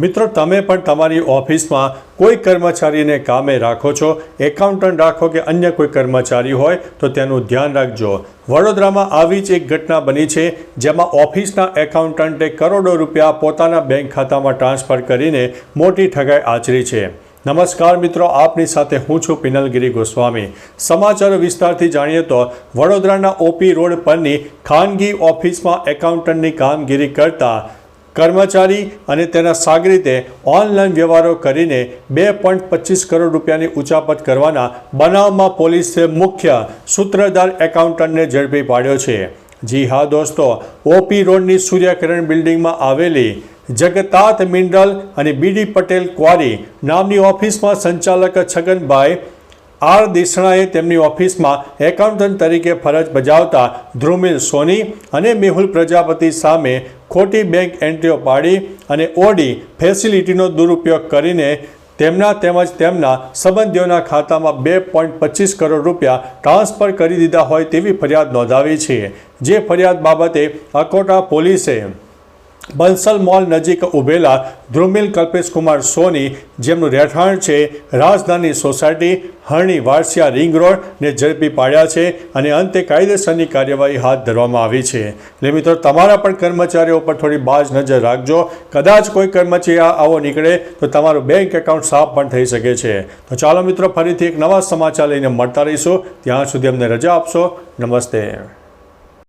મિત્રો, તમે પણ તમારી ઓફિસમાં કોઈ કર્મચારીને કામે રાખો છો, એકાઉન્ટન્ટ રાખો કે અન્ય કોઈ કર્મચારી હોય તો તેનું ધ્યાન રાખજો. વડોદરામાં આવી જ એક ઘટના બની છે, જેમાં ઓફિસના એકાઉન્ટન્ટે કરોડો રૂપિયા પોતાના બેંક ખાતામાં ટ્રાન્સફર કરીને મોટી ઠગાઈ આચરી છે. નમસ્કાર મિત્રો, આપની સાથે હું છું પિનલગીરી ગોસ્વામી. સમાચારો વિસ્તારથી જાણીએ તો વડોદરાના ઓપી રોડ પરની ખાનગી ઓફિસમાં એકાઉન્ટન્ટની કામગીરી કરતા કર્મચારી અને તેના સાગરીતે ઓનલાઈન વ્યવહારો કરીને 2.25 કરોડ રૂપિયાની ઉચાપત કરવાના બનાવમાં પોલીસે મુખ્ય સૂત્રધાર એકાઉન્ટન્ટને ઝડપી પાડ્યો છે. જી હા દોસ્તો, ઓપી રોડની સૂર્યકિરણ બિલ્ડિંગમાં આવેલી જગતાત મિનરલ અને બીડી પટેલ ક્વારી નામની ઓફિસમાં સંચાલક છગનભાઈ આર દેસણાએ તેમની ઓફિસમાં એકાઉન્ટન્ટ તરીકે ફરજ બજાવતા ધ્રુમિલ સોની અને મેહુલ પ્રજાપતિ સામે ખોટી બેંક એન્ટ્રીઓ પાડી અને ઓડી ફેસિલિટીનો દુરુપયોગ કરીને તેમના તેમજ તેમના સંબંધીઓના ખાતામાં 2.25 કરોડ રૂપિયા ટ્રાન્સફર કરી દીધા હોય તેવી ફરિયાદ નોંધાવી છે. જે ફરિયાદ બાબતે અકોટા પોલીસે બંસલ મોલ નજીક ઉભેલા ધ્રુમિલ કલ્પેશકુમાર સોની, જેમનું રહેઠાણ છે રાજધાની સોસાયટી, હરણી વારસિયા રિંગ રોડ, ને ઝડપી પાડ્યા છે અને અંતે કાયદેસરની કાર્યવાહી હાથ ધરવામાં આવી છે. એટલે મિત્રો, તમારા પણ કર્મચારીઓ પર થોડી બાજ નજર રાખજો. કદાચ કોઈ કર્મચારી આવો નીકળે તો તમારું બેંક એકાઉન્ટ સાફ પણ થઈ શકે છે. તો ચાલો મિત્રો, ફરીથી એક નવા સમાચાર લઈને મળતા રહીશું. ત્યાં સુધી અમને રજા આપશો. નમસ્તે.